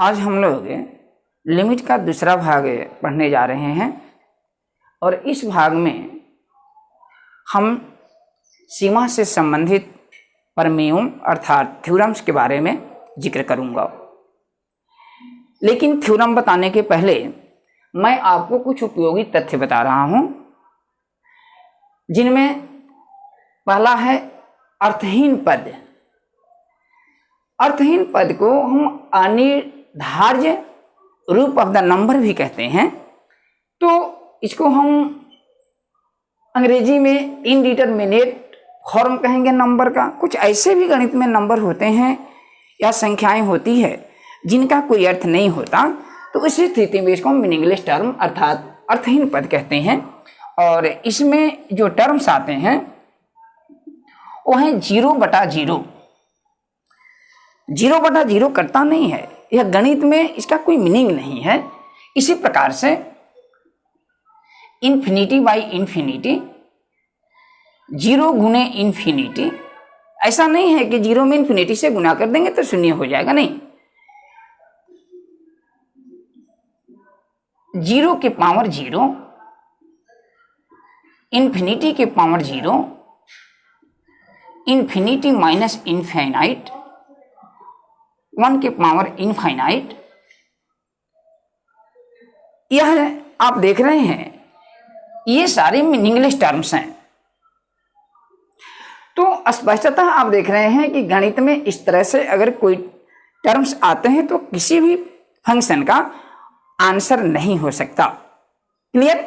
आज हम लोग लिमिट का दूसरा भाग पढ़ने जा रहे हैं और इस भाग में हम सीमा से संबंधित प्रमेयों अर्थात थ्योरम्स के बारे में जिक्र करूंगा। लेकिन थ्योरम बताने के पहले मैं आपको कुछ उपयोगी तथ्य बता रहा हूं, जिनमें पहला है अर्थहीन पद। अर्थहीन पद को हम अनिर्धार्य रूप ऑफ द नंबर भी कहते हैं। तो इसको हम अंग्रेजी में इनडिटरमिनेट फॉर्म कहेंगे नंबर का। कुछ ऐसे भी गणित में नंबर होते हैं या संख्याएं होती है जिनका कोई अर्थ नहीं होता, तो इस स्थिति में इसको मीनिंगलेस टर्म अर्थात अर्थहीन पद कहते हैं। और इसमें जो टर्म्स आते हैं वो है 0/0। 0/0 करता नहीं है, यह गणित में इसका कोई मीनिंग नहीं है। इसी प्रकार से इन्फिनिटी बाई इन्फिनिटी, 0 गुने इन्फिनिटी, ऐसा नहीं है कि 0 में इन्फिनिटी से गुना कर देंगे तो शून्य हो जाएगा, नहीं। 0 के पावर 0, इन्फिनिटी के पावर 0, इन्फिनिटी माइनस इनफाइनाइट, 1 के पावर इनफाइनाइट, यह आप देख रहे हैं, ये सारे मीनिंगलेस टर्म्स हैं। तो स्पष्टतः आप देख रहे हैं कि गणित में इस तरह से अगर कोई टर्म्स आते हैं तो किसी भी फंक्शन का आंसर नहीं हो सकता। क्लियर?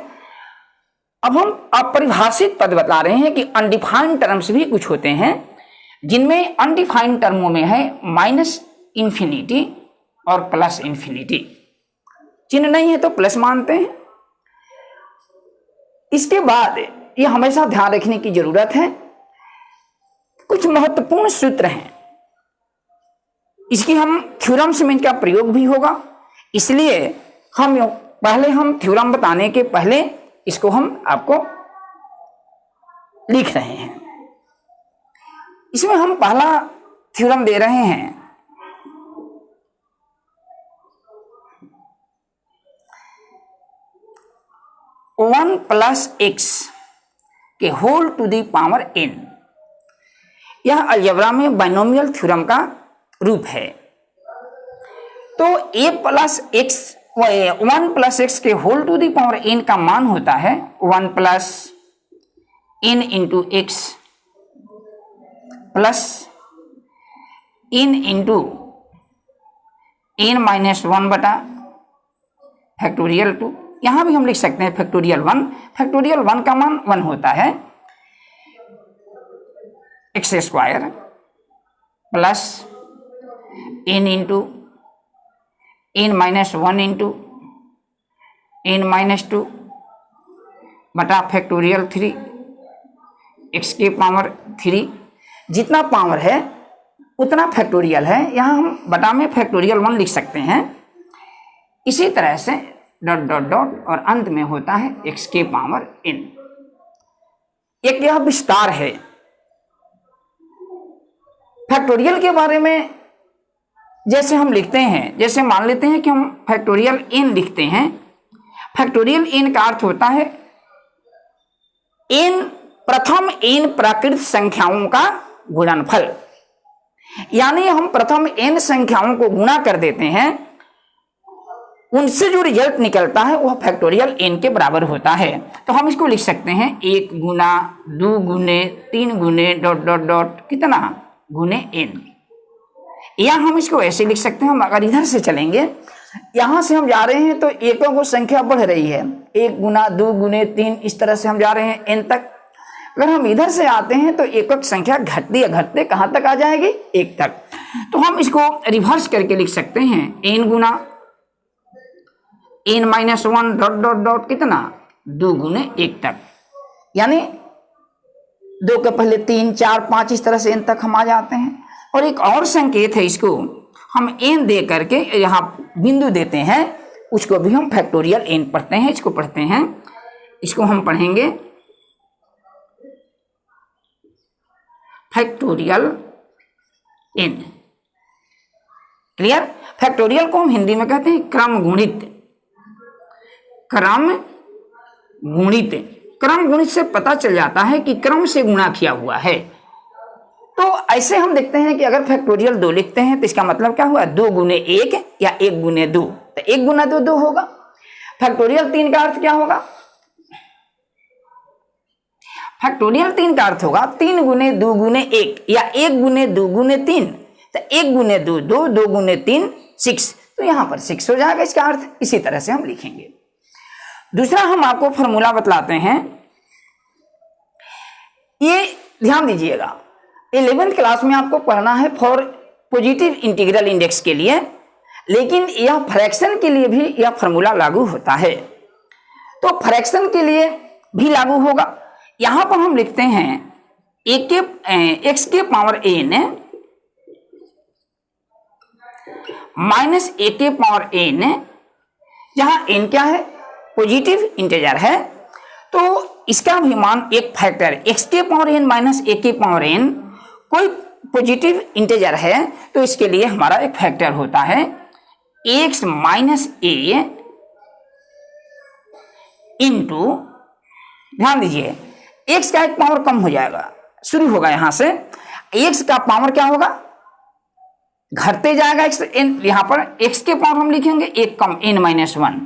अब हम अपरिभाषित पद बता रहे हैं कि अनडिफाइंड टर्म्स भी कुछ होते हैं, जिनमें अनडिफाइंड टर्मों में है माइनस इन्फिनिटी और प्लस इन्फिनिटी। चिन्ह नहीं है तो प्लस मानते हैं। इसके बाद ये हमेशा ध्यान रखने की जरूरत है, कुछ महत्वपूर्ण सूत्र हैं, इसकी हम थ्योरम्स में इनका प्रयोग भी होगा। इसलिए हम थ्योरम बताने के पहले इसको हम आपको लिख रहे हैं। इसमें हम पहला थ्योरम दे रहे हैं, वन प्लस एक्स के whole to the power n। यह अलजेब्रा में बाइनोमियल थ्योरम का रूप है। तो a plus x, 1 plus x के whole to the power n का मान होता है 1 plus n into x plus n into n minus 1 बटा फैक्टोरियल 2। यहां भी हम लिख सकते हैं फैक्टोरियल 1। फैक्टोरियल 1 का मान 1 होता है, x square plus n into n minus 1 into n minus 2 बटा फैक्टोरियल 3, x के पावर 3। जितना पावर है उतना फैक्टोरियल है, यहाँ हम बटा में फैक्टोरियल 1 लिख सकते हैं। इसी तरह से डॉट डॉट डॉट और अंत में होता है x के पावर n। एक यह विस्तार है। फैक्टोरियल के बारे में जैसे हम लिखते हैं, जैसे मान लेते हैं कि हम फैक्टोरियल n लिखते हैं। फैक्टोरियल n का अर्थ होता है n प्रथम n प्राकृत संख्याओं का गुणनफल। यानी हम प्रथम n संख्याओं को गुणा कर देते हैं, उनसे जो रिजल्ट निकलता है वह फैक्टोरियल n के बराबर होता है। तो हम इसको लिख सकते हैं 1 गुना 2 गुने 3 गुने डॉट डॉट डॉट कितना गुने n। या हम इसको ऐसे लिख सकते हैं, हम अगर इधर से चलेंगे, यहां से हम जा रहे हैं तो एकों को संख्या बढ़ रही है, 1 गुना 2 गुने 3, इस तरह से हम जा रहे हैं n तक। अगर हम इधर से आते हैं तो एकक संख्या घटते कहां तक आ जाएगी? 1 तक। तो हम इसको रिवर्स करके लिख सकते हैं n गुना n minus 1 dot dot dot कितना 2 गुने 1 तक। यानी 2 के पहले 3 4 5 इस तरह से n तक हम आ जाते हैं। और एक और संकेत है, इसको हम n दे करके यहाँ बिंदु देते हैं, उसको भी हम फैक्टोरियल n पढ़ते हैं। इसको पढ़ते हैं, इसको हम पढ़ेंगे फैक्टोरियल n। क्लियर। फैक्टोरियल को हम हिंदी में कहते हैं क्रम गुणित। क्रम गुणित, क्रम गुणित से पता चल जाता है कि क्रम से गुणा किया हुआ है। तो ऐसे हम देखते हैं कि अगर फैक्टोरियल 2 लिखते हैं तो इसका मतलब क्या हुआ, 2 गुने 1 या 1 गुने 2, तो 1 गुना 2 2 होगा। फैक्टोरियल 3 का अर्थ क्या होगा, फैक्टोरियल 3 का अर्थ होगा 3 गुने 2 गुने 1 या 1 गुने 2 गुने 3, तो 1 गुने 2 2, 2 गुने 3 6, तो यहां पर 6 हो जाएगा इसका अर्थ। इसी तरह से हम लिखेंगे। दूसरा हम आपको फॉर्मूला बतलाते हैं, ये ध्यान दीजिएगा 11th क्लास में आपको पढ़ना है फॉर पॉजिटिव इंटीग्रल इंडेक्स के लिए, लेकिन यह फ्रैक्शन के लिए भी यह फॉर्मूला लागू होता है। तो फ्रैक्शन के लिए भी लागू होगा। यहां पर हम लिखते हैं एक्स के पावर n माइनस ए के पावर n, जहां n क्या है, पॉजिटिव इंटीजर है, तो इसका भी मान एक फैक्टर एक्स के पावर n माइनस ए के पावर n कोई पॉजिटिव इंटीजर है, तो इसके लिए हमारा एक फैक्टर होता है एक्स माइनस ए इंटू, ध्यान दीजिए एक्स का एक पावर कम हो जाएगा, शुरू होगा यहां से, एक्स का पावर क्या होगा, घटते जाएगा एक्स एन, यहां पर एक्स के पावर हम लिखेंगे एक कम n माइनस 1,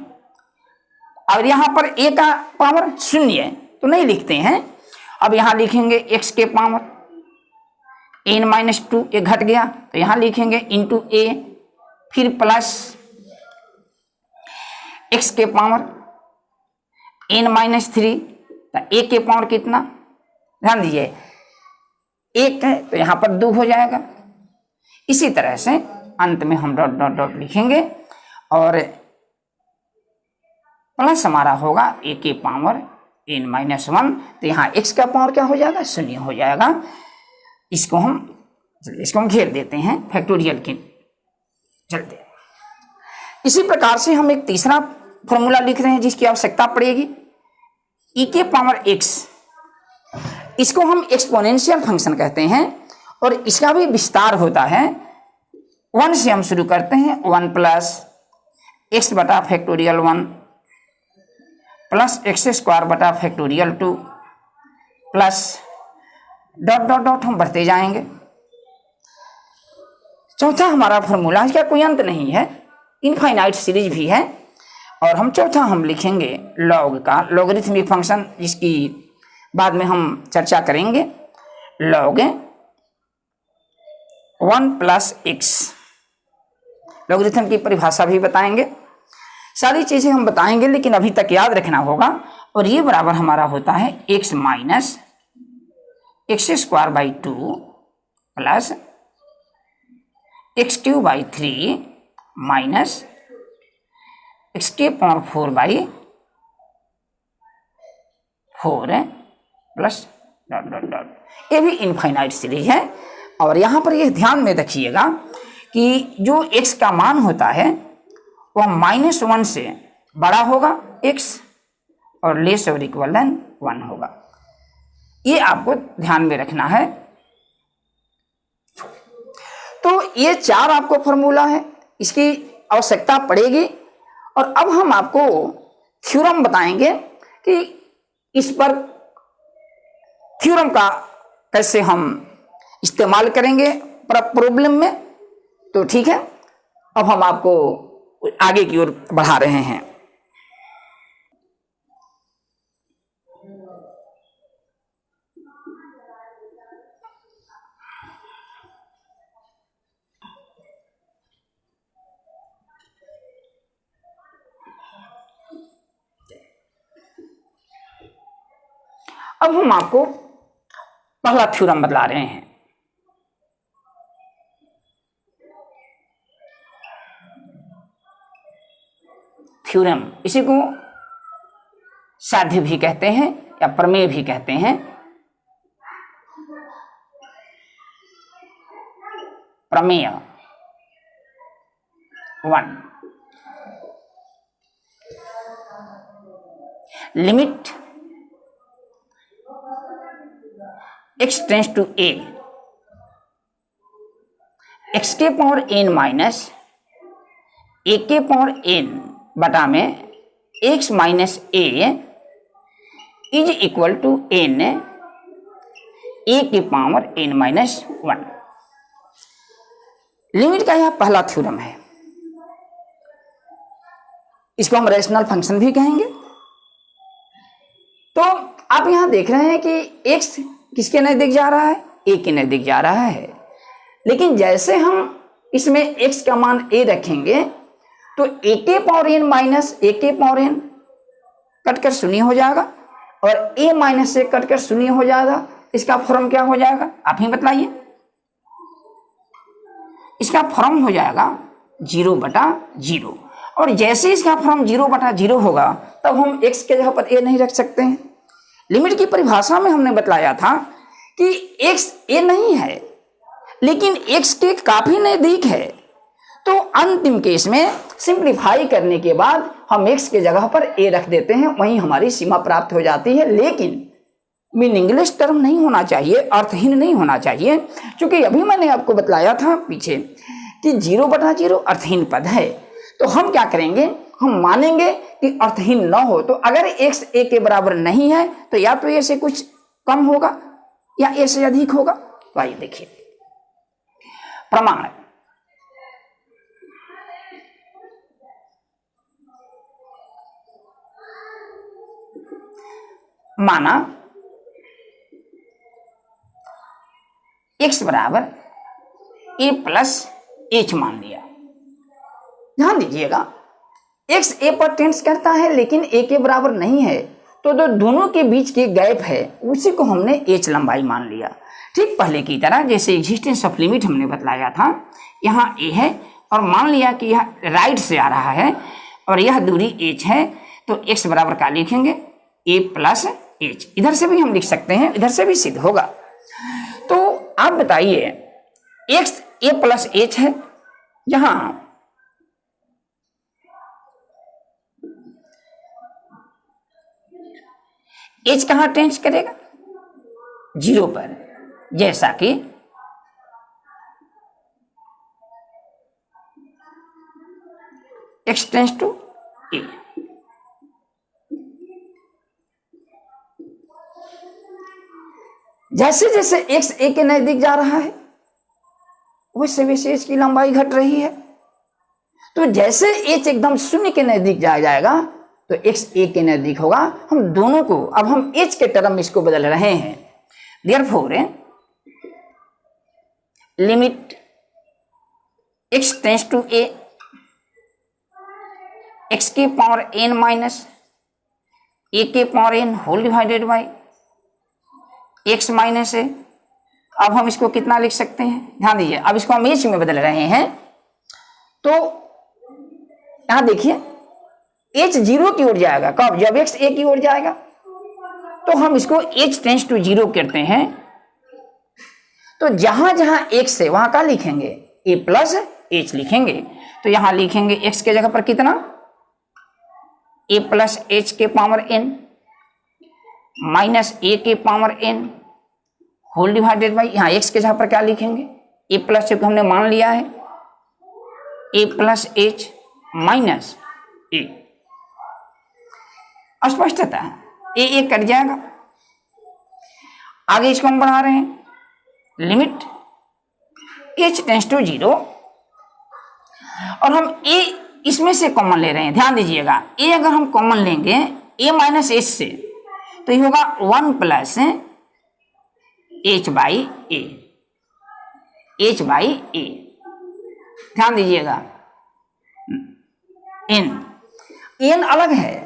और यहां पर ए का पावर 0 तो नहीं लिखते हैं। अब यहां लिखेंगे एक्स के पावर n माइनस 2, ये घट गया तो यहां लिखेंगे इंटू ए, फिर प्लस एक्स के पावर n माइनस 3, तो ए के पावर कितना, ध्यान दीजिए 1 है तो यहां पर 2 हो जाएगा। इसी तरह से अंत में हम डॉट डॉट डॉट लिखेंगे और प्लस हमारा होगा ए के पावर n माइनस 1, तो यहाँ x का पावर क्या हो जाएगा, 0 हो जाएगा। इसको हम घेर देते हैं फैक्टोरियल के चलते। इसी प्रकार से हम एक तीसरा फॉर्मूला लिख रहे हैं जिसकी आवश्यकता पड़ेगी, e के पावर x, इसको हम एक्सपोनेंशियल फंक्शन कहते हैं और इसका भी विस्तार होता है। 1 से हम शुरू करते हैं, 1 प्लस एक्स बटा फैक्टोरियल 1 प्लस एक्स स्क्वायर बटा factorial 2 plus dot dot dot हम बढ़ते जाएंगे। चौथा हमारा फॉर्मूला, इसका कोई अंत नहीं है, इनफाइनाइट सीरीज भी है, और हम चौथा हम लिखेंगे लॉग का, लॉगरिथमिक फंक्शन, जिसकी बाद में हम चर्चा करेंगे। लॉग 1 प्लस एक्स, लॉगरिथम की परिभाषा भी बताएंगे, सारी चीजें हम बताएंगे, लेकिन अभी तक याद रखना होगा। और ये बराबर हमारा होता है x minus x square by 2 plus x cube by 3 minus x के power 4 by 4 plus dot dot dot. ये भी इनफाइनाइट सीरीज है। और यहां पर यह ध्यान में रखिएगा कि जो x का मान होता है वह -1 से बड़ा होगा x और लेस और इक्वल देन 1 होगा, ये आपको ध्यान में रखना है। तो ये 4 आपको फॉर्मूला है, इसकी आवश्यकता पड़ेगी। और अब हम आपको थ्योरम बताएंगे कि इस पर थ्योरम का कैसे हम इस्तेमाल करेंगे प्रॉब्लम में। तो ठीक है, अब हम आपको आगे की ओर बढ़ा रहे हैं। अब हम आपको पहला थ्योरम बतला रहे हैं। थ्योरम, इसी को साध्य भी कहते हैं या प्रमेय भी कहते हैं। प्रमेय 1, limit x tends to a, x के पावर n माइनस ए के पावर n बटा में x minus a is equal to n a के पावर n माइनस 1। लिमिट का यह पहला थ्योरम है। इसको हम रैशनल फंक्शन भी कहेंगे। तो आप यहां देख रहे हैं कि x किसके नजदीक जा रहा है, a के नजदीक जा रहा है। लेकिन जैसे हम इसमें x का मान a रखेंगे तो a के पावर n माइनस a के पावर n कटकर शून्य हो जाएगा और a माइनस से कटकर शून्य हो जाएगा। इसका फॉर्म क्या हो जाएगा आप ही बताइए। इसका फॉर्म हो जाएगा 0/0 और जैसे इसका फॉर्म 0/0 होगा तब हम x के जगह पर a नहीं रख सकते हैं। लिमिट की परिभाषा में हमने बतलाया था कि x a नहीं है लेकिन x के काफी नजदीक है। तो अंतिम केस में सिंप्लीफाई करने के बाद हम x के जगह पर a रख देते हैं, वहीं हमारी सीमा प्राप्त हो जाती है। लेकिन मीनिंगलेस टर्म नहीं होना चाहिए, अर्थहीन नहीं होना चाहिए, क्योंकि अभी मैंने आपको बतलाया था पीछे कि 0/0 अर्थहीन पद है। तो हम क्या करेंगे, हम मानेंगे कि अर्थहीन न हो। तो अगर x a के बराबर नहीं है तो या तो a से कुछ कम होगा या a से अधिक होगा। तो आइए देखिए प्रमाण। माना x बराबर a प्लस h मान लिया। ध्यान दीजिएगा x a पर टेंड्स करता है लेकिन a के बराबर नहीं है, तो जो दोनों के बीच के गैप है उसी को हमने h लंबाई मान लिया। ठीक पहले की तरह जैसे एग्जिस्टेंस ऑफ लिमिट हमने बतलाया था, यहाँ a है और मान लिया कि यह राइट से आ रहा है और यह दूरी h है, तो x बराबर क्या लिखेंगे a प्लस h। इधर से भी हम लिख सकते हैं, इधर से भी सिद्ध होगा। तो आप बताइए x a प्लस h है, यहां h कहां टेंस करेगा 0 पर, जैसा कि x टेंस टू a। जैसे जैसे x a के नजदीक जा रहा है वैसे वैसे h की लंबाई घट रही है। तो जैसे h एकदम शून्य के नजदीक जाएगा तो x a के नजदीक होगा। हम दोनों को अब हम h के टर्म में इसको बदल रहे हैं। Therefore limit x tends to a x के पावर n माइनस a के power n whole divided by x minus a। अब हम इसको कितना लिख सकते हैं, ध्यान दीजिए, अब इसको हम h में बदल रहे हैं। तो यहां देखिए h 0 की ओर जाएगा, कब, जब x a की ओर जाएगा। तो हम इसको h टेंस टू 0 करते हैं। तो जहां जहां x है वहां क्या लिखेंगे a प्लस h लिखेंगे। तो यहां लिखेंगे x के जगह पर कितना a प्लस h के पावर n माइनस a के power n whole divided by, यहाँ x के जगह पर क्या लिखेंगे a प्लस h हमने मान लिया है a plus h minus a। स्पष्टता a कट जाएगा। आगे इसको हम बढ़ा रहे हैं, लिमिट h टेंस टू 0 और हम a इसमें से कॉमन ले रहे हैं। ध्यान दीजिएगा a अगर हम कॉमन लेंगे a माइनस h से तो ये होगा 1 plus h by a, h by a। ध्यान दीजिएगा n अलग है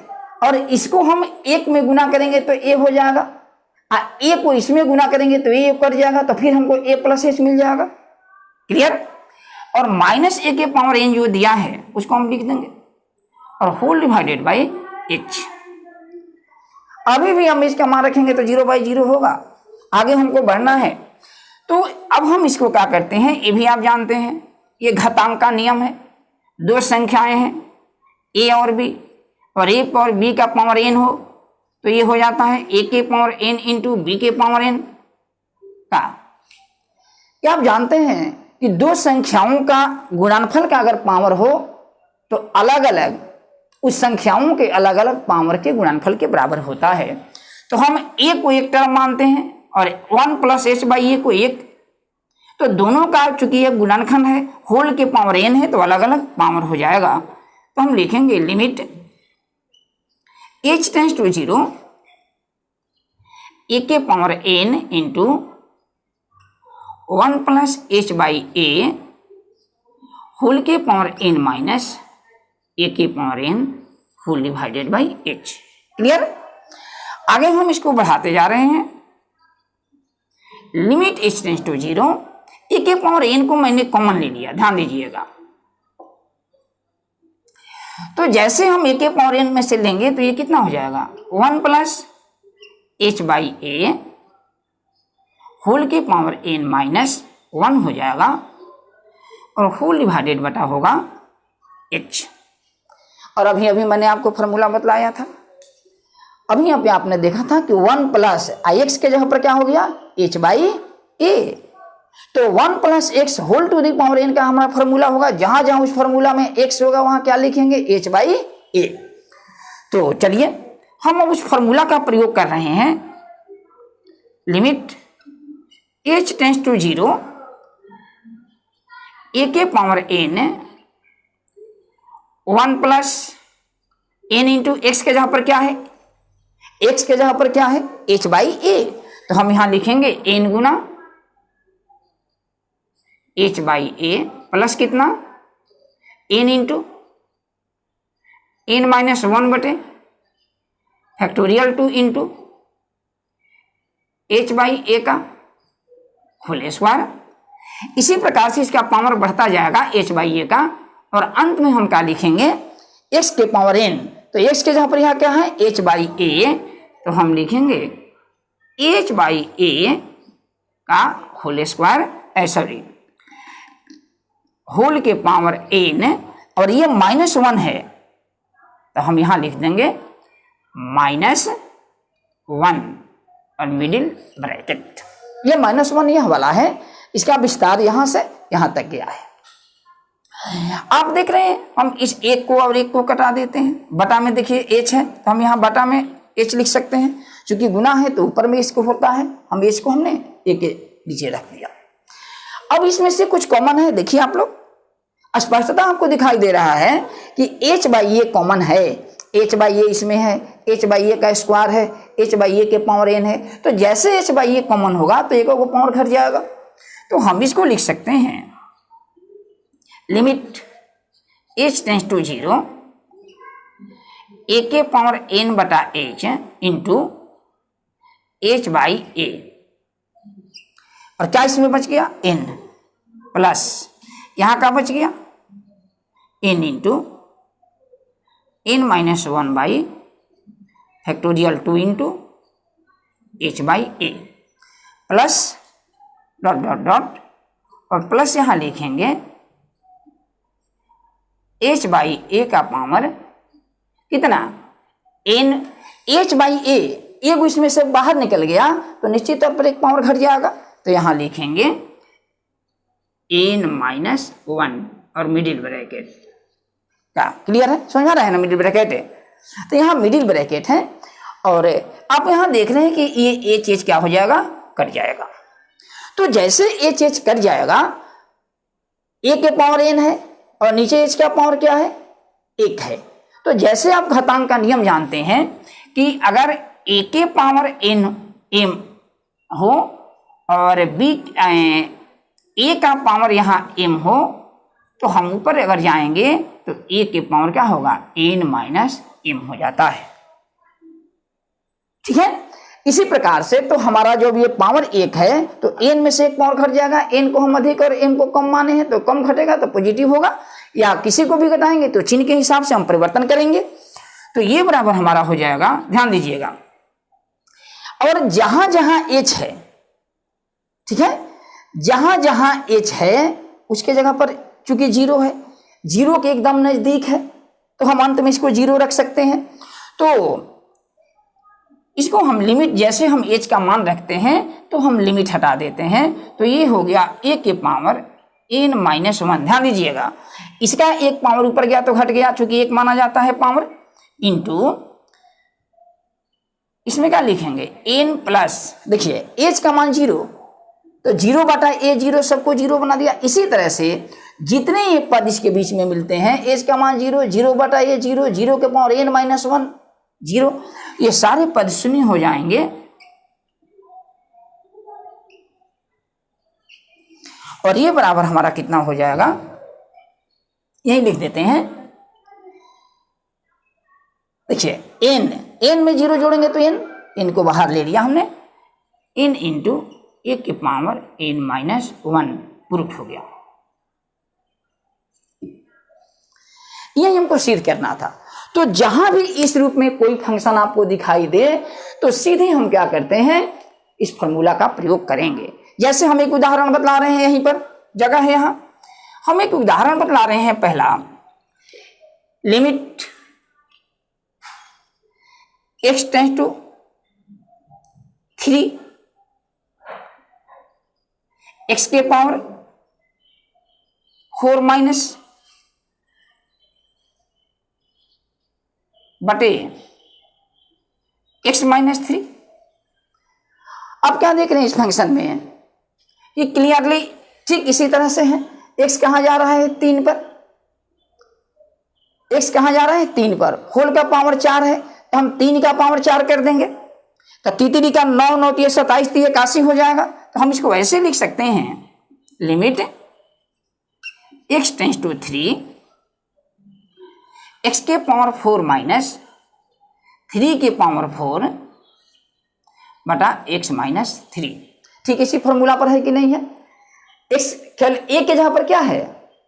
और इसको हम एक में गुना करेंगे तो a हो जाएगा, a को इसमें गुना करेंगे तो a कर जाएगा, तो फिर हमको a प्लस h मिल जाएगा। क्लियर। और माइनस a के पावर n जो दिया है उसको हम लिख देंगे और होल डिवाइडेड बाई h। अभी भी हम इसका मान रखेंगे तो 0/0 होगा। आगे हमको बढ़ना है तो अब हम इसको क्या करते हैं, ये भी आप जानते हैं, ये घातांक का नियम है। दो संख्याएं हैं a और b, और a और b का पावर n हो तो ये हो जाता है a के पावर n इंटू b के पावर n का। क्या आप जानते हैं कि दो संख्याओं का गुणनफल का अगर पावर हो तो अलग अलग उस संख्याओं के अलग अलग पावर के गुणनफल के बराबर होता है। तो हम a को एक टर्म मानते हैं और 1 प्लस एच बाई ए को एक, तो दोनों का चूंकि एक गुणनखंड है, होल के पावर n है, तो अलग अलग पावर हो जाएगा। तो हम लिखेंगे limit h tends to 0 a के power n into 1 plus h by a whole के पावर n माइनस a के power n whole divided by h। Clear? आगे हम इसको बढ़ाते जा रहे हैं। Limit h tends to 0 a के पावर n को मैंने कॉमन ले लिया, ध्यान दीजिएगा। तो जैसे हम a के पावर n में से लेंगे तो ये कितना हो जाएगा, 1 plus h by a whole के पावर n माइनस 1 हो जाएगा और होल डिवाइडेड बटा होगा h। और अभी अभी मैंने आपको फॉर्मूला बतलाया था, अभी अभी आपने देखा था कि 1 प्लस आई एक्स के जगह पर क्या हो गया, h बाई ए। तो 1 plus x whole to the power n का हमारा फॉर्मूला होगा, जहां जहां उस फॉर्मूला में x होगा वहां क्या लिखेंगे, h बाई ए। तो चलिए हम अब उस फॉर्मूला का प्रयोग कर रहे हैं। Limit h tends to 0 a के power n 1 plus n into x के जगह पर क्या है, x के जगह पर क्या है, h बाई ए। तो हम यहां लिखेंगे n Guna h by A plus कितना, n इंटू n माइनस 1 बटे फैक्टोरियल 2 इंटू h बाई ए का होल स्क्वायर। इसी प्रकार से इसका पावर बढ़ता जाएगा h बाई ए का, और अंत में हम क्या लिखेंगे, x के पावर n। तो x के जगह पर यहाँ क्या है, h बाई ए। तो हम लिखेंगे h बाई ए का होल स्क्वायर, सॉरी होल के पावर n, और ये -1 है तो हम यहां लिख देंगे -1 और मिडिल ब्रैकेट। ये -1 यह वाला है, इसका विस्तार यहां से यहां तक गया है। आप देख रहे हैं हम इस एक को और एक को कटा देते हैं, बटा में देखिए h है तो हम यहाँ बटा में h लिख सकते हैं, क्योंकि गुना है तो ऊपर में इसको होता है, हम h को हमने a के नीचे रख दिया। अब इसमें से कुछ कॉमन है, देखिए आप लोग स्पष्टता आपको दिखाई दे रहा है कि h बाई ए कॉमन है, h बाई ए इसमें है, h बाई ए का स्क्वायर है, h बाई ए के पावर n है। तो जैसे h बाई ए कॉमन होगा तो एक को पावर घट जाएगा, तो हम इसको लिख सकते हैं limit h tends to 0 a के पावर n बटा h into h by a, और क्या इसमें बच गया, n प्लस यहां का बच गया n into n minus 1 by factorial 2 into h by A plus dot dot dot, और प्लस यहां लिखेंगे h बाई ए का पावर कितना, n h बाई ए, एक इसमें से बाहर निकल गया तो निश्चित तौर पर एक पावर घट जाएगा, तो यहां लिखेंगे n माइनस 1 और मिडिल ब्रैकेट का। क्लियर है, समझ आ रहा है ना, मिडिल ब्रैकेट है। तो यहाँ मिडिल ब्रैकेट है, और आप यहाँ देख रहे हैं कि ये h क्या हो जाएगा, कट जाएगा। तो जैसे h कट जाएगा, a के पावर n है और नीचे h का पावर क्या है, 1 है। तो जैसे आप घातांक का नियम जानते हैं कि अगर a के पावर n m हो और b a का पावर यहाँ m हो, तो हम ऊपर अगर जाएंगे तो a के पावर क्या होगा, n माइनस m हो जाता है। ठीक है, इसी प्रकार से तो हमारा जो ये पावर 1 है तो n में से एक पावर घट जाएगा, n को हम अधिक और m को कम माने हैं तो कम घटेगा तो पॉजिटिव होगा, या किसी को भी घटाएंगे तो चिन्ह के हिसाब से हम परिवर्तन करेंगे, तो ये बराबर हमारा हो जाएगा। ध्यान दीजिएगा, और जहां जहां h है, ठीक है, जहां जहां h है उसके जगह पर चूंकि 0 है, 0 के एकदम नजदीक है तो हम अंत में इसको 0 रख सकते हैं। तो इसको हम लिमिट, जैसे हम h का मान रखते हैं तो हम लिमिट हटा देते हैं, तो ये हो गया a के पावर n-1, ध्यान दीजिएगा इसका एक पावर ऊपर गया तो घट गया, चूंकि एक माना जाता है पावर, इंटू इसमें क्या लिखेंगे n प्लस, देखिए एच का मान 0 तो 0 बटा ए 0 सबको 0 बना दिया। इसी तरह से जितने ये पद इसके बीच में मिलते हैं एच का मान 0, 0 बटा ए 0, 0 के पावर n-1 0, ये सारे पद शून्य हो जाएंगे और ये बराबर हमारा कितना हो जाएगा, यही लिख देते हैं। देखिए n में 0 जोड़ेंगे तो n को बाहर ले लिया हमने, n इंटू ए के पावर n-1 प्रूफ हो गया। यही हमको सिद्ध करना था। तो जहां भी इस रूप में कोई फंक्शन आपको दिखाई दे तो सीधे हम क्या करते हैं, इस फॉर्मूला का प्रयोग करेंगे। जैसे हम एक उदाहरण बतला रहे हैं, यहीं पर जगह है, यहां हम एक उदाहरण बतला रहे हैं। पहला limit x tends to 3 x के पावर 4 माइनस बटे x-3। अब क्या देख रहे हैं इस फंक्शन में, ये क्लियरली ठीक इसी तरह से है। x कहां जा रहा है 3 पर, x कहां जा रहा है 3 पर, होल का पावर 4 है तो हम 3 का पावर 4 कर देंगे, तो 3 का 9, 9 3 27 3 81 हो जाएगा। तो हम इसको ऐसे लिख सकते हैं, limit x tends to 3 x के पावर 4 माइनस 3 के पावर 4 बटा x-3। ठीक इसी फॉर्मूला पर है कि नहीं है। x केवल a के जगह पर क्या है,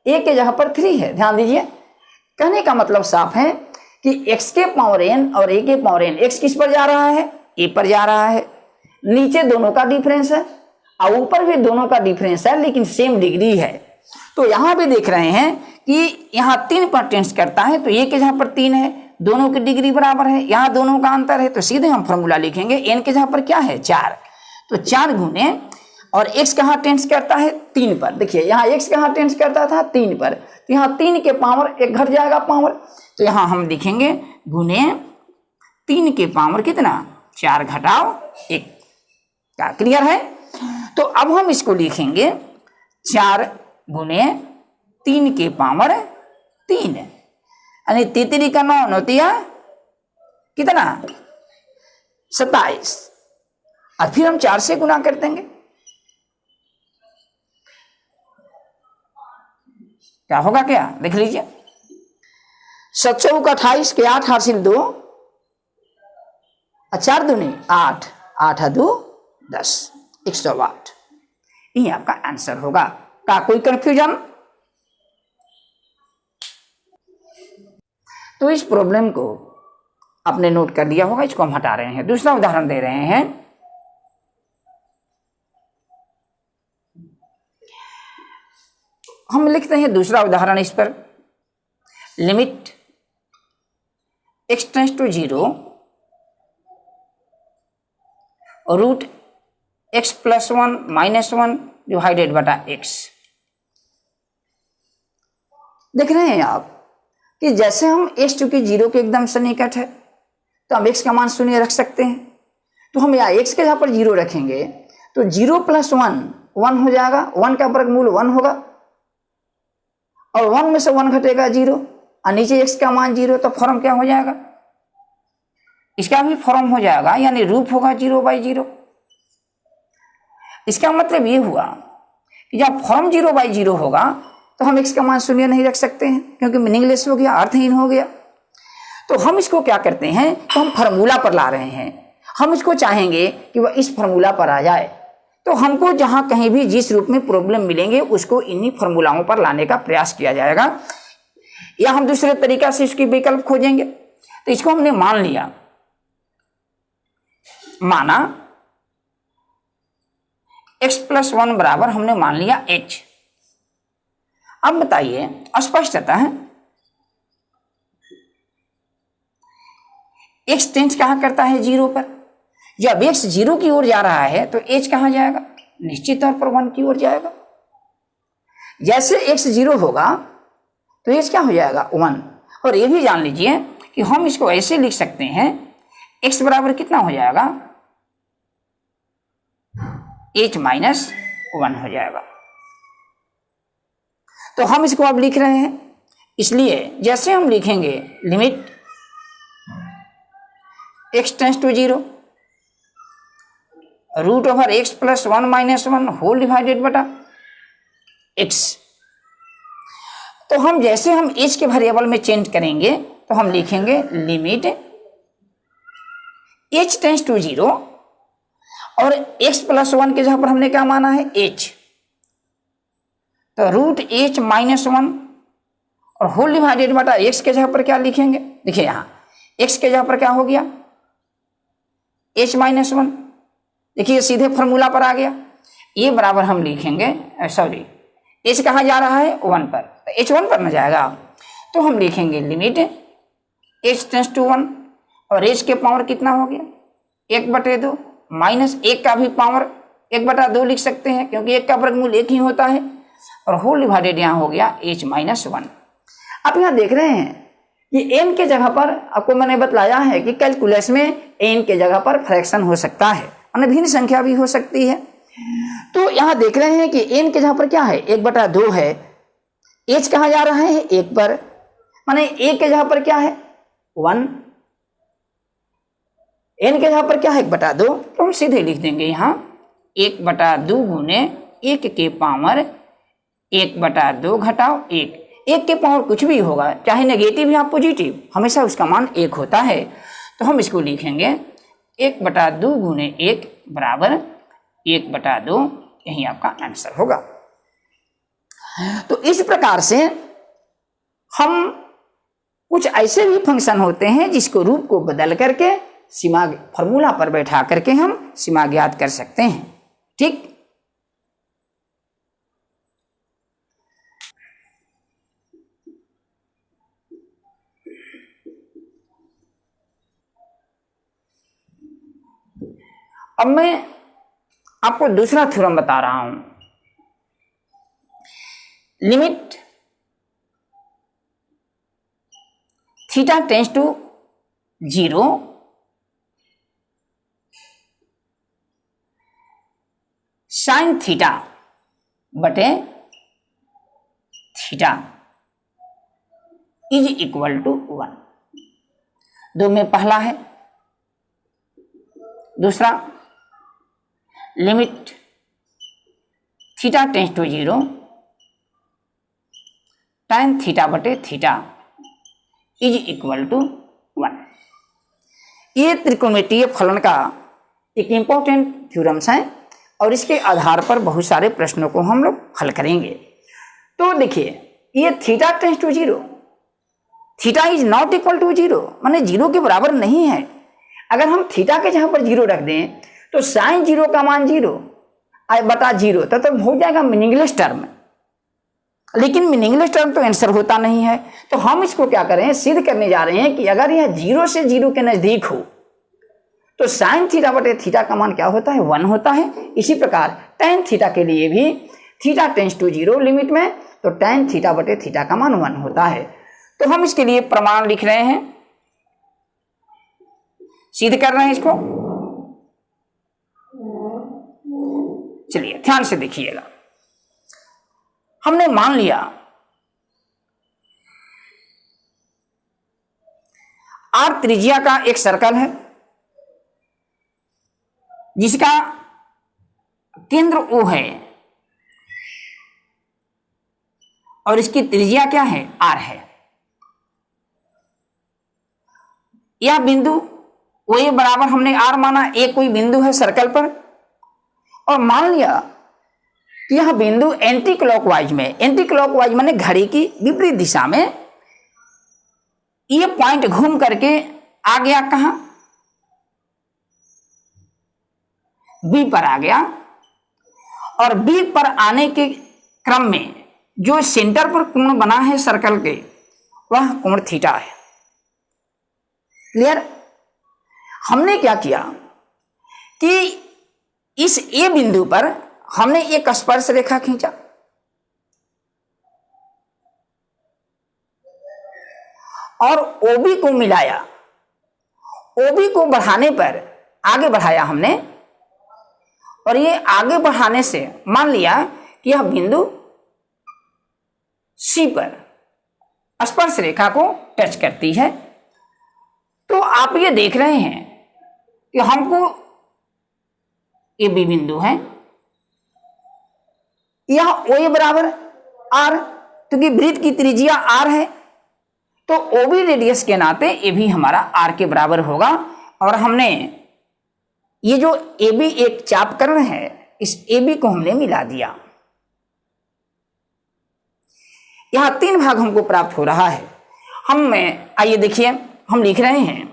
a के जगह पर 3 है। ध्यान दीजिए, कहने का मतलब साफ है कि x के पावर n और a के पावर n, x किस पर जा रहा है, a पर जा रहा है। नीचे दोनों का डिफरेंस है और ऊपर भी दोनों का डिफरेंस है, लेकिन सेम डिग्री है। तो यहां भी देख रहे हैं कि यहाँ 3 पर टेंस करता है तो a के जगह पर 3 है, दोनों की डिग्री बराबर है, यहाँ दोनों का अंतर है। तो सीधे हम फॉर्मूला लिखेंगे, n के जगह पर क्या है 4, तो 4 गुने, और x कहाँ टेंस करता है 3 पर। देखिए यहाँ x कहाँ टेंस करता था 3 पर, तो यहाँ 3 के पावर 1 घट जाएगा पावर, तो यहाँ हम लिखेंगे गुने 3 के पावर कितना 4 घटाओ 1। क्या क्लियर है। तो अब हम इसको लिखेंगे 4 गुने 3 के पावर 3, यानी 3 का 9 होती है कितना 27, और फिर हम 4 से गुना कर देंगे, क्या होगा, क्या देख लीजिए, 7 चौक 28 के 8 हासिल 2, 4 दूनी 8, 8 2 10, 108। ये आपका आंसर होगा। का कोई कंफ्यूजन। तो इस प्रॉब्लम को आपने नोट कर लिया होगा, इसको हम हटा रहे हैं। दूसरा उदाहरण दे रहे हैं, हम लिखते हैं दूसरा उदाहरण इस पर, limit x tends to 0 root x plus 1 minus 1 divided बटा x। देख रहे हैं आप कि जैसे हम x चूंकि 0 के एकदम से निकट है तो हम x का मान 0 रख सकते हैं, तो हम यहाँ x के जगह पर 0 रखेंगे तो 0 प्लस 1 1 हो जाएगा, 1 का वर्गमूल 1 होगा और 1 में से 1 घटेगा 0 और नीचे x का मान 0, तो फॉर्म क्या हो जाएगा, इसका भी फॉर्म हो जाएगा, यानी रूप होगा 0/0। इसका मतलब ये हुआ कि जब फॉर्म 0/0 होगा तो हम x का मान 0 नहीं रख सकते हैं, क्योंकि मीनिंगलेस हो गया, अर्थहीन हो गया। तो हम इसको क्या करते हैं, तो हम फार्मूला पर ला रहे हैं। हम इसको चाहेंगे कि वह इस फार्मूला पर आ जाए, तो हमको जहां कहीं भी जिस रूप में प्रॉब्लम मिलेंगे उसको इन्हीं फार्मूलाओं पर लाने का प्रयास किया जाएगा, या हम दूसरे तरीका से इसकी विकल्प खोजेंगे। तो इसको हमने मान लिया, माना x प्लस 1 बराबर हमने मान लिया h। अब बताइए, स्पष्टता है x टेंस कहां करता है 0 पर, जब x 0 की ओर जा रहा है तो h कहां जाएगा, निश्चित तौर पर 1 की ओर जाएगा। जैसे x 0 होगा तो x क्या हो जाएगा 1। और ये भी जान लीजिए कि हम इसको ऐसे लिख सकते हैं, x बराबर कितना हो जाएगा, h माइनस 1 हो जाएगा। तो हम इसको अब लिख रहे हैं, इसलिए जैसे हम लिखेंगे limit x tends to 0 root over x plus 1 minus 1 whole divided बटा x। तो हम जैसे हम h के वेरिएबल में चेंज करेंगे तो हम लिखेंगे लिमिट h टेंस टू 0 और x प्लस 1 के जगह पर हमने क्या माना है h, तो रूट h माइनस 1 और होल डिवाइडेड बटा x के जगह पर क्या लिखेंगे, देखिए यहां x के जगह पर क्या हो गया h माइनस 1, देखिए सीधे फॉर्मूला पर आ गया। ये बराबर हम लिखेंगे, सॉरी h कहाँ जा रहा है 1 पर, तो h 1 पर न जाएगा, तो हम लिखेंगे लिमिट h टेंस टू 1 और h के पावर कितना हो गया 1/2 माइनस 1 का भी पावर 1/2 लिख सकते हैं क्योंकि 1 का वर्गमूल 1 ही होता है, और होल डिवाइडेड यहाँ हो गया h माइनस 1। आप यहाँ देख रहे हैं कि n के जगह पर आपको मैंने बतलाया है कि कैलकुलस में n के जगह पर फ्रैक्शन हो सकता है, अन्य भिन्न संख्या भी हो सकती है। तो यहाँ देख रहे हैं कि n के जगह पर क्या है 1/2 है, h कहाँ जा रहा है 1 पर, माने a के जगह पर क्या है 1, n के जगह पर क्या है 1/2, तो हम सीधे लिख देंगे यहाँ 1/2 गुने 1 के पावर 1/2 घटाओ 1। 1 के पावर कुछ भी होगा, चाहे नेगेटिव या पॉजिटिव, हमेशा उसका मान 1 होता है, तो हम इसको लिखेंगे 1/2 गुने 1 बराबर 1/2, यही आपका आंसर होगा। तो इस प्रकार से हम कुछ ऐसे भी फंक्शन होते हैं जिसको रूप को बदल करके सीमा फॉर्मूला पर बैठा करके हम सीमा ज्ञात कर सकते हैं। ठीक, अब मैं आपको दूसरा थ्योरम बता रहा हूं, limit theta tends to 0 sine theta बटे थीटा इज इक्वल टू 1। दो में पहला है, दूसरा लिमिट थीटा टेंस टू 0 टाइन थीटा बटे थीटा इज इक्वल टू 1। ये त्रिकोणमितीय फलन का एक इंपॉर्टेंट थ्योरम्स है और इसके आधार पर बहुत सारे प्रश्नों को हम लोग हल करेंगे। तो देखिए ये theta tends to 0, theta is not equal to 0, माने 0 के बराबर नहीं है। अगर हम थीटा के जहां पर 0 रख दें तो साइन 0 का मान 0 बटा 0 तो हो जाएगा मीनिंगलेस टर्म, लेकिन मीनिंगलेस टर्म तो आंसर होता नहीं है। तो हम इसको क्या करें, सिद्ध करने जा रहे हैं कि अगर यह 0 से 0 के नजदीक हो तो साइन थीटा बटे थीटा का मान क्या होता है 1 होता है। इसी प्रकार टेन थीटा के लिए भी थीटा टेंस टू 0 लिमिट में तो टेन थीटा बटे थीटा का मान 1 होता है। तो हम इसके लिए प्रमाण लिख रहे हैं, सिद्ध कर रहे हैं इसको। चलिए ध्यान से देखिएगा, हमने मान लिया आर त्रिज्या का एक सर्कल है जिसका केंद्र O है और इसकी त्रिज्या क्या है R है। यह बिंदु OA बराबर हमने R माना, एक कोई बिंदु है सर्कल पर, और मान लिया कि यह बिंदु एंटी क्लॉकवाइज में, एंटी क्लॉकवाइज माने घड़ी की विपरीत दिशा में, ये पॉइंट घूम करके आ गया कहां B पर आ गया, और B पर आने के क्रम में जो सेंटर पर कोण बना है सर्कल के वह कोण थीटा है। क्लियर? हमने क्या किया कि इस A बिंदु पर हमने एक स्पर्श रेखा खींचा, और ओबी को मिलाया, ओबी को बढ़ाने पर आगे बढ़ाया हमने, और ये आगे बढ़ाने से मान लिया कि यह बिंदु सी पर स्पर्श रेखा को टच करती है। तो आप ये देख रहे हैं कि हमको ये बी बिंदु है, यह ओ ए बराबर आर, क्योंकि वृत्त की त्रिज्या आर है, तो ओबी रेडियस के नाते ये भी हमारा आर के बराबर होगा। और हमने ये जो ए बी एक चापकर्ण है, इस ए बी को हमने मिला दिया। यहां 3 भाग हमको प्राप्त हो रहा है। आइए देखिए, हम लिख रहे हैं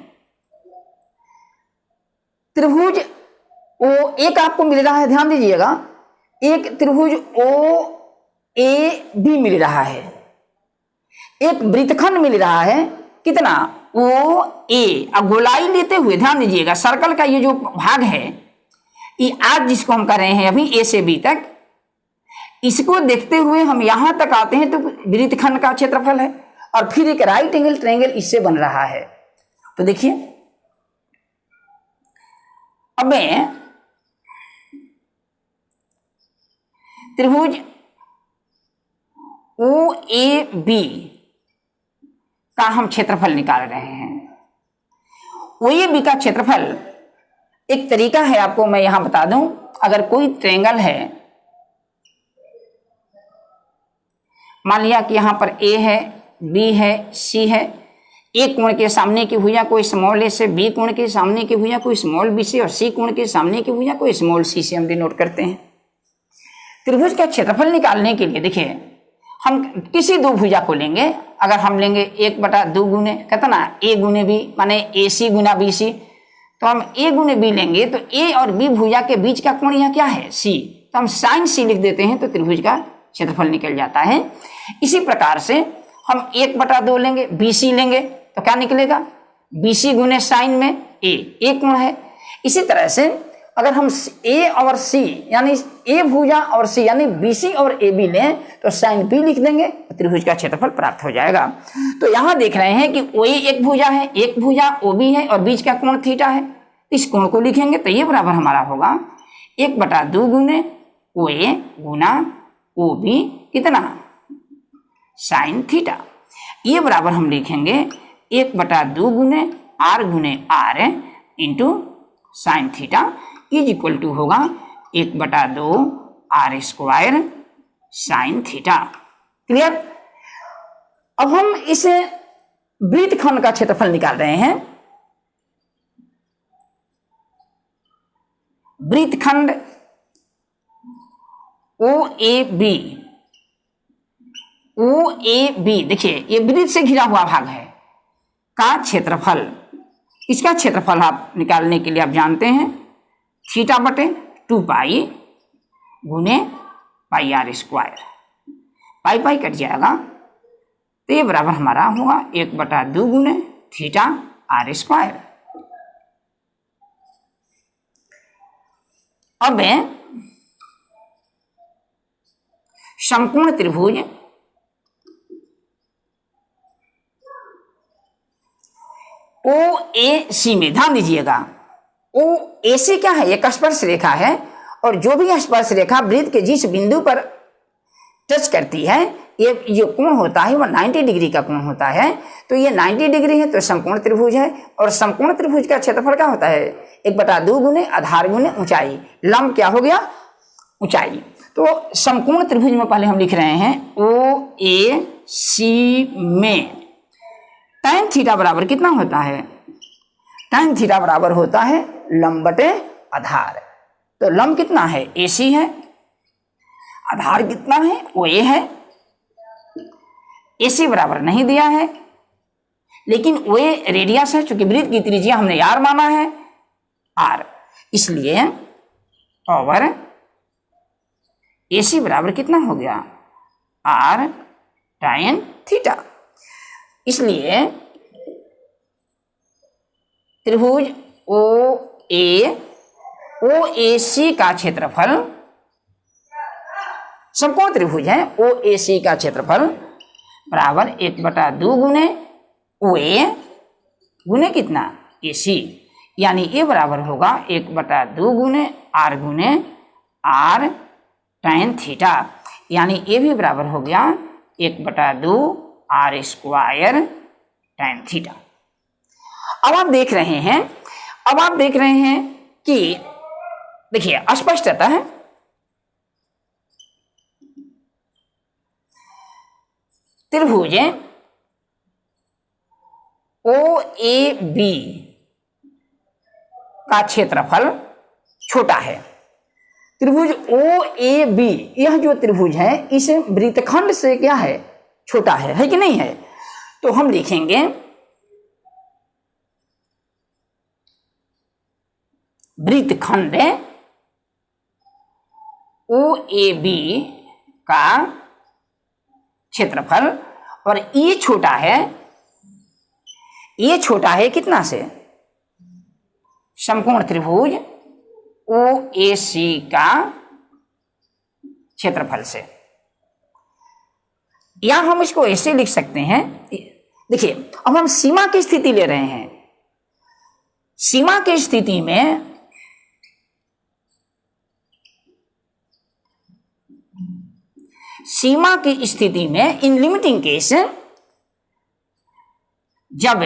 त्रिभुज ओ एक आपको मिल रहा है, ध्यान दीजिएगा, एक त्रिभुज ओ ए बी मिल रहा है, एक वृत्तखंड मिल रहा है, कितना, ओ ए। अब गोलाई लेते हुए ध्यान दीजिएगा, सर्कल का ये जो भाग है, ये आज जिसको हम कर रहे हैं अभी ए से बी तक, इसको देखते हुए हम यहां तक आते हैं तो वृत्तखंड का क्षेत्रफल है, और फिर एक राइट एंगल ट्रायंगल इससे बन रहा है। तो देखिए, अब मैं त्रिभुज ओ ए बी का हम क्षेत्रफल निकाल रहे हैं। ओ ए बी का क्षेत्रफल एक तरीका है, आपको मैं यहां बता दूं, अगर कोई ट्रायंगल है, मान लिया कि यहां पर ए है, बी है, सी है, ए कोण के सामने की भुजा कोई स्मॉल ए से, बी कोण के सामने की भुजा कोई स्मॉल बी से, और सी कोण के सामने की भुजा कोई स्मॉल सी से हम डिनोट करते हैं। त्रिभुज का क्षेत्रफल निकालने के लिए देखिए, हम किसी दो भुजा को लेंगे, अगर हम लेंगे 1/2 गुने कितना, ए गुने बी, माने ए सी गुना बी सी, तो हम ए गुने बी लेंगे, तो ए और बी भुजा के बीच का कोण यहाँ क्या है, सी, तो हम साइन सी लिख देते हैं, तो त्रिभुज का क्षेत्रफल निकल जाता है। इसी प्रकार से हम 1/2 लेंगे, बी सी लेंगे, तो क्या निकलेगा, बी सी गुने साइन में ए कोण है। इसी तरह से अगर हम ए और सी यानी ए भुजा और सी यानी बी सी और ए बी लें, तो साइन बी लिख देंगे, तो त्रिभुज का क्षेत्रफल प्राप्त हो जाएगा। तो यहां देख रहे हैं कि ओ ए एक भुजा है, एक भुजा ओ बी है, और बीच का कोण थीटा है, इस कोण को लिखेंगे तो ये बराबर हमारा होगा 1/2 गुने ओ ए गुना ओ बी, कितना, साइन थीटा। ये बराबर हम लिखेंगे 1/2 गुने r into sine theta is equal to होगा 1/2 r square sine theta. Clear. अब हम इसे वृत्तखंड का क्षेत्रफल निकाल रहे हैं। वृत्तखंड ओ ए बी, देखिए ये वृत्त से घिरा हुआ भाग है का क्षेत्रफल, इसका क्षेत्रफल आप निकालने के लिए आप जानते हैं θ/2 पाई गुने पाई आर स्क्वायर, पाई कट जाएगा, तो ये बराबर हमारा होगा 1/2 गुने थीटा आर स्क्वायर। अब समकोण त्रिभुज ओ ए सी में ध्यान दीजिएगा, ओ ए सी क्या है, एक स्पर्श रेखा है, और जो भी स्पर्श रेखा वृत्त के जिस बिंदु पर टच करती है, ये जो कोण होता है वह 90 डिग्री का कोण होता है। तो ये 90 डिग्री है, तो समकोण त्रिभुज है, और समकोण त्रिभुज का क्षेत्रफल क्या होता है, 1/2 गुने आधार गुने ऊंचाई, लंब क्या हो गया, ऊंचाई। तो समकोण त्रिभुज में पहले हम लिख रहे हैं ओ ए सी में tan थीटा बराबर कितना होता है, tan थीटा बराबर होता है लंब बटे आधार। तो लंब कितना है, AC है, आधार कितना है, OA है। AC बराबर नहीं दिया है, लेकिन OA रेडियस है, चूंकि वृत्त की त्रिज्या हमने R माना है, R, इसलिए ओवर AC बराबर कितना हो गया, R tan थीटा। इसलिए त्रिभुज OAC का क्षेत्रफल, समकोण त्रिभुज है, OAC का क्षेत्रफल बराबर 1/2 गुने ओ ए गुने कितना ए सी, यानी ए बराबर होगा 1/2 गुने आर tan थीटा, यानी ए भी बराबर हो गया 1/2 r² tan थीटा। अब आप देख रहे हैं कि देखिए स्पष्टता है, त्रिभुज OAB का क्षेत्रफल छोटा है। त्रिभुज OAB, यह जो त्रिभुज है इस वृत्तखंड से क्या है, छोटा है कि नहीं है? तो हम लिखेंगे वृत्तखंड OAB का क्षेत्रफल, और ये छोटा है कितना से? समकोण त्रिभुज OAC का क्षेत्रफल से। या हम इसको ऐसे लिख सकते हैं, देखिए अब हम सीमा की स्थिति ले रहे हैं। सीमा की स्थिति में इन लिमिटिंग केस जब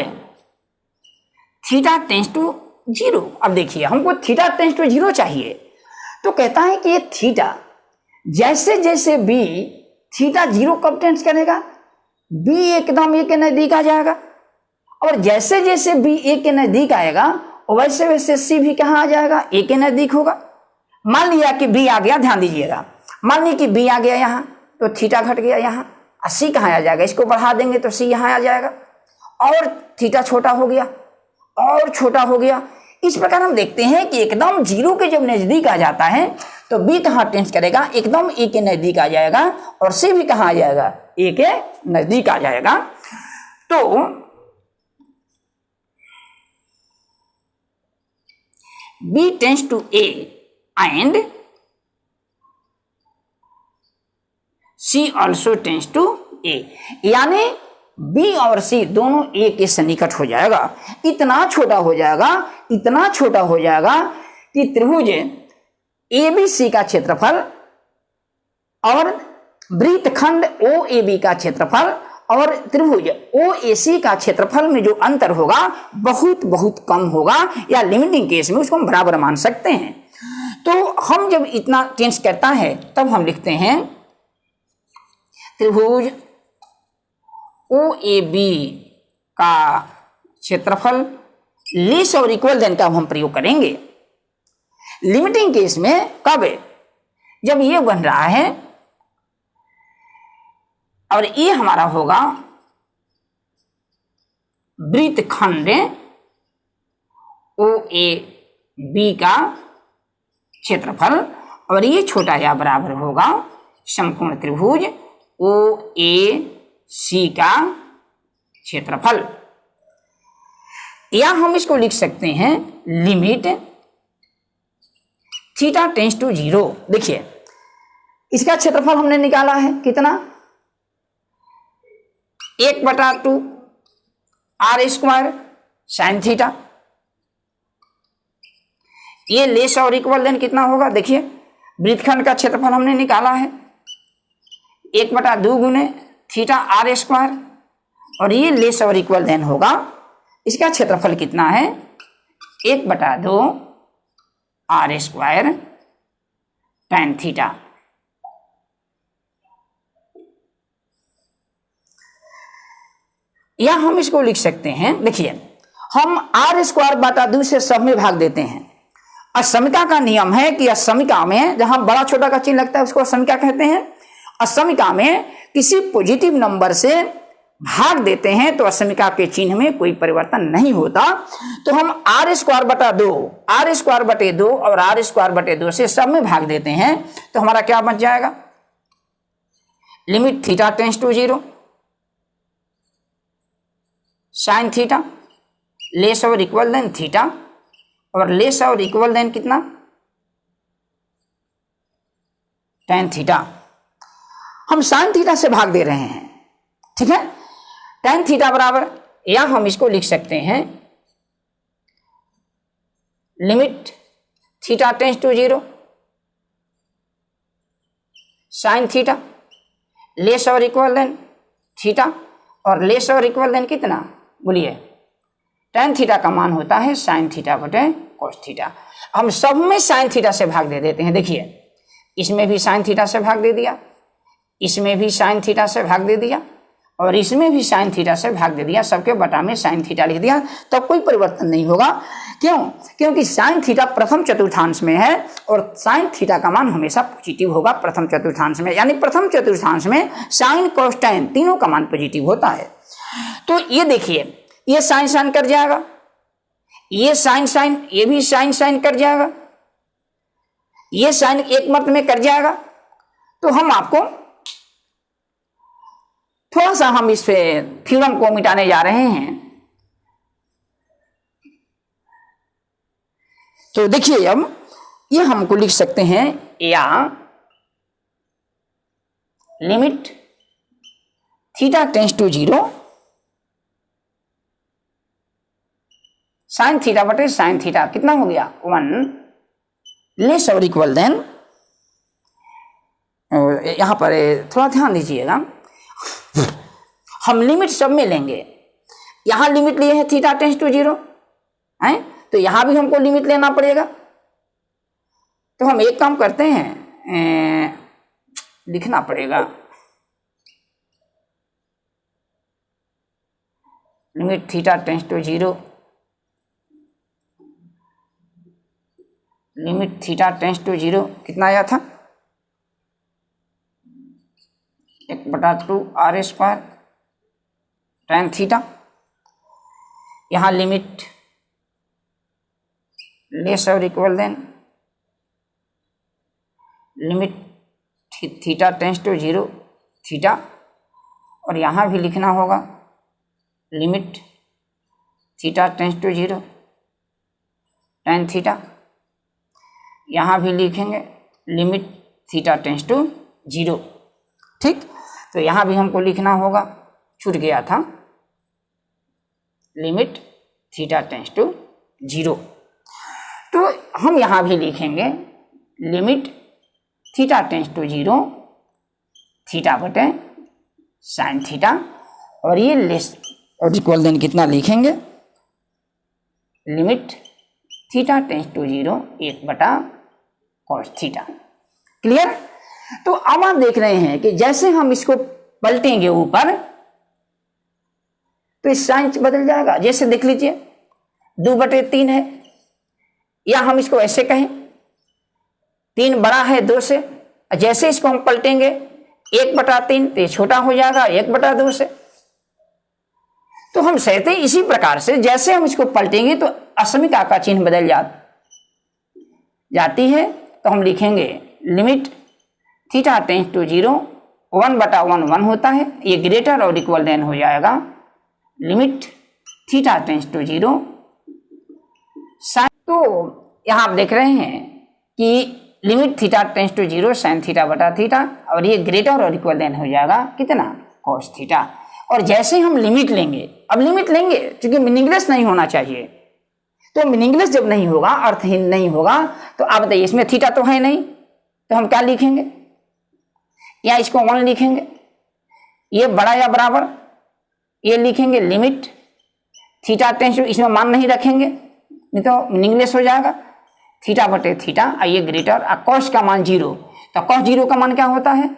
थीटा टेंस टू 0, अब देखिए हमको थीटा टेंस टू 0 चाहिए, तो कहता है कि ये थीटा जैसे जैसे बी, थीटा 0 कब टेंस करेगा? बी एकदम ए के नजदीक आ जाएगा, और जैसे जैसे बी ए के नजदीक आएगा वैसे वैसे सी भी कहाँ आ जाएगा? ए के नजदीक होगा। मान लिया कि बी आ गया, ध्यान दीजिएगा, मान ली कि बी आ गया यहाँ, तो थीटा घट गया यहाँ, और सी कहाँ आ जाएगा? इसको बढ़ा देंगे तो सी यहाँ आ जाएगा, और थीटा छोटा हो गया और छोटा हो गया। इस प्रकार हम देखते हैं कि एकदम 0 के जब नजदीक आ जाता है तो बी कहाँ टेंस करेगा? एकदम ए के नजदीक आ जाएगा, और सी भी कहाँ आ जाएगा? ए के नजदीक आ जाएगा। तो B tends to A and C also tends to A, यानी बी और सी दोनों ए के सन्निकट हो जाएगा। इतना छोटा हो जाएगा कि त्रिभुज ABC का क्षेत्रफल और वृत्तखंड OAB का क्षेत्रफल और त्रिभुज OAC का क्षेत्रफल में जो अंतर होगा बहुत बहुत कम होगा, या लिमिटिंग केस में उसको हम बराबर मान सकते हैं। तो हम जब इतना टेंस करता है तब हम लिखते हैं त्रिभुज OAB का क्षेत्रफल लेस और इक्वल देन का हम प्रयोग करेंगे। लिमिटिंग केस में कब? जब ये बन रहा है और ये हमारा होगा वृत्तखंड OAB का क्षेत्रफल, और ये छोटा या बराबर होगा समकोण त्रिभुज OAC का क्षेत्रफल। या हम इसको लिख सकते हैं लिमिट थीटा टेंस टू 0। देखिए इसका क्षेत्रफल हमने निकाला है कितना? 1/2 r² sin थीटा। ये लेस और इक्वल देन कितना होगा? देखिए वृत्तखंड का क्षेत्रफल हमने निकाला है 1/2 गुने थीटा r², और ये लेस और इक्वल देन होगा, इसका क्षेत्रफल कितना है? 1/2 r² tan थीटा। या हम इसको लिख सकते हैं, देखिए हम r²/2 से सब में भाग देते हैं। असमिका का नियम है कि असमिका में जहां बड़ा छोटा का चिन्ह लगता है उसको असमिका कहते हैं। असमिका में किसी पॉजिटिव नंबर से भाग देते हैं तो असमिका के चिन्ह में कोई परिवर्तन नहीं होता। तो हम r²/2 और r²/2 से सब में भाग देते हैं, तो हमारा क्या बच जाएगा? Limit theta tends to 0 sine theta less और इक्वल देन थीटा, और लेस और इक्वल देन कितना? tan theta. हम साइन थीटा से भाग दे रहे हैं, ठीक है। tan थीटा बराबर या हम इसको लिख सकते हैं limit theta tends to 0 sine theta less और इक्वल देन थीटा, और लेस और इक्वल देन कितना, बोलिए टेन थीटा का मान होता है साइन थीटा बटे कोस थीटा। हम सब में साइन थीटा से भाग दे देते हैं। देखिए इसमें भी साइन थीटा से भाग दे दिया, इसमें भी साइन थीटा से भाग दे दिया, और इसमें भी साइन थीटा से भाग दे दिया, सबके बटा में साइन थीटा लिख दिया, तब कोई परिवर्तन नहीं होगा। क्यों? क्योंकि साइन थीटा प्रथम चतुर्थांश में है और साइन थीटा का मान हमेशा पॉजिटिव होगा प्रथम चतुर्थांश में, यानी प्रथम चतुर्थांश में साइन कोस टेन तीनों का मान पॉजिटिव होता है। तो ये देखिए ये साइन साइन कर जाएगा, ये साइन साइन, ये भी साइन साइन कर जाएगा, ये साइन एक मत में कर जाएगा। तो हम आपको थोड़ा सा हम इस पे थ्योरम को मिटाने जा रहे हैं। तो देखिए अब ये हमको लिख सकते हैं या limit theta tends to 0 sine theta बटे साइन थीटा कितना हो गया 1 लेस और इक्वल देन, यहां पर थोड़ा ध्यान दीजिएगा, हम लिमिट सब में लेंगे। यहां लिमिट लिए हैं थीटा टेंस टू 0 है, तो यहां भी हमको लिमिट लेना पड़ेगा। तो हम एक काम करते हैं, लिखना पड़ेगा limit theta tends to 0 limit theta tends to 0 कितना आया था 1/2 r स्क्वायर टेन थीटा। यहाँ लिमिट लेस और equal than limit theta tends to 0 theta, और यहाँ भी लिखना होगा limit theta tends to 0 tan theta. यहाँ भी लिखेंगे लिमिट थीटा टेंस टू 0। ठीक, तो यहाँ भी हमको लिखना होगा, छूट गया था, लिमिट थीटा टेंस टू 0। तो हम यहाँ भी लिखेंगे limit theta tends to 0 theta बटे साइन थीटा, और ये लेस और इक्वल देन कितना लिखेंगे limit theta tends to 0 1/cos theta. Clear? तो अब आप देख रहे हैं कि जैसे हम इसको पलटेंगे ऊपर तो इस साइन बदल जाएगा। जैसे देख लीजिए 2/3 है, या हम इसको ऐसे कहें 3 बड़ा है 2 से, जैसे इसको हम पलटेंगे 1/3 तो ये छोटा हो जाएगा 1/2 से। तो हम सहते इसी प्रकार से जैसे हम इसको पलटेंगे तो असमिका का चिन्ह बदल जाती है। तो हम लिखेंगे लिमिट थीटा टेंस टू 0 1/1 1 होता है, ये ग्रेटर और इक्वल देन हो जाएगा limit theta tends to 0 sine. तो यहाँ आप देख रहे हैं कि limit theta tends to 0 sine theta बटा थीटा, और ये ग्रेटर और इक्वल देन हो जाएगा कितना cos थीटा। और जैसे हम लिमिट लेंगे, अब लिमिट लेंगे क्योंकि मीनिंगलेस नहीं होना चाहिए, तो मीनिंगलेस जब नहीं होगा, अर्थहीन नहीं होगा, तो आप बताइए इसमें थीटा तो है नहीं, तो हम क्या लिखेंगे, या इसको 1 लिखेंगे, ये बड़ा या बराबर ये लिखेंगे लिमिट थीटा टेंस टू, इसमें मान नहीं रखेंगे नहीं तो मीनिंगलेस हो जाएगा, थीटा बटे थीटा, ये ग्रेटर, cos का मान 0, तो cos 0 का मान क्या होता है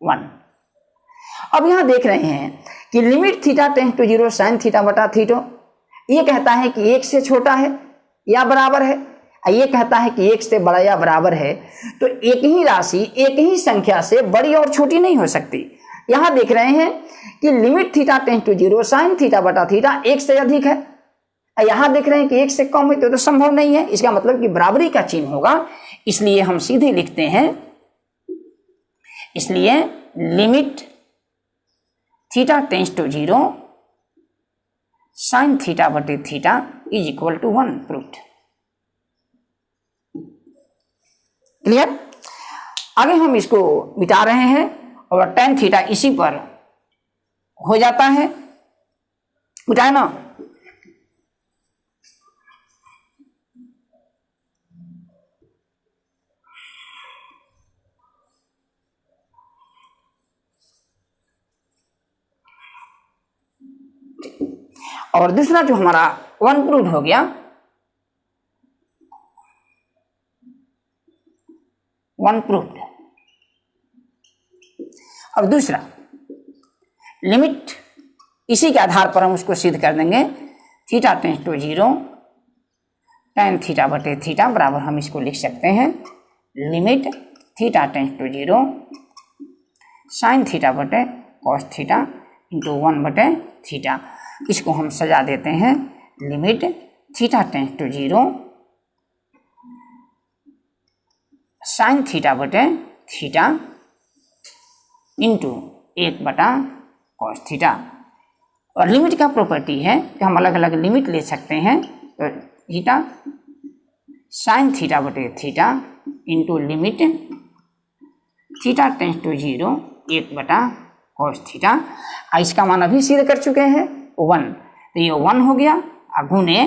1। अब यहां देख रहे हैं कि limit theta tends to 0 sine theta बटा थीटा, ये कहता है कि 1 से छोटा है या बराबर है, ये कहता है कि 1 से बड़ा या बराबर है। तो एक ही राशि एक ही संख्या से बड़ी और छोटी नहीं हो सकती। यहां देख रहे हैं कि limit theta tends to 0 sine theta बटा थीटा 1 से अधिक है, यहां देख रहे हैं कि 1 से कम है, तो संभव नहीं है, इसका मतलब कि बराबरी का चिन्ह होगा। इसलिए हम सीधे लिखते हैं, इसलिए limit theta tends to 0 sine theta बटे theta is equal to 1 proved. Clear? आगे हम इसको मिटा रहे हैं और tan थीटा इसी पर हो जाता है, बुझाए ना। और दूसरा जो हमारा वन प्रूव्ड हो गया, वन प्रूव्ड। अब दूसरा लिमिट, इसी के आधार पर हम उसको सिद्ध कर देंगे। Theta tends to 0 tan theta बटे थीटा बराबर हम इसको लिख सकते हैं limit theta tends to 0 sine theta बटे कॉस थीटा इंटू 1 बटे थीटा। इसको हम सजा देते हैं limit theta tends to 0 sine theta बटे थीटा इंटू 1 बटा कॉस थीटा। और लिमिट का प्रॉपर्टी है कि हम अलग अलग लिमिट ले सकते हैं। तो थीटा साइन थीटा बटे theta into limit theta tends to 0 1 बटा कॉस थीटा। इसका मान अभी सिद्ध कर चुके हैं 1, तो ये 1 हो गया। गुने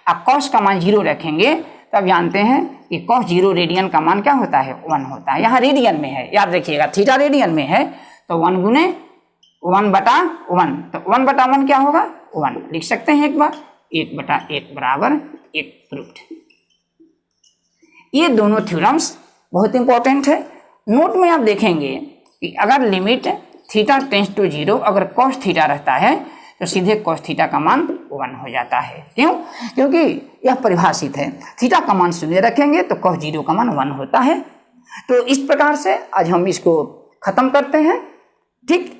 अब कॉस का मान 0 रखेंगे तब जानते हैं कि कॉस 0 रेडियन का मान क्या होता है 1 होता है। यहाँ रेडियन में है, याद रखिएगा थीटा रेडियन में है, तो 1 गुने 1 बटा 1, तो 1 बटा 1 क्या होगा 1 लिख सकते हैं एक बार। 1 बटा 1 बराबर 1 प्रूव्ड। ये दोनों थ्योरम्स बहुत इंपॉर्टेंट है। नोट में आप देखेंगे कि अगर लिमिट थीटा टेंस टू 0 अगर कॉस थीटा रहता है तो सीधे कॉस थीटा का मान 1 हो जाता है। क्यों? क्योंकि यह परिभाषित है, थीटा का मान 0 रखेंगे तो कॉस 0 का मान 1 होता है। तो इस प्रकार से आज हम इसको खत्म करते हैं। ठीक।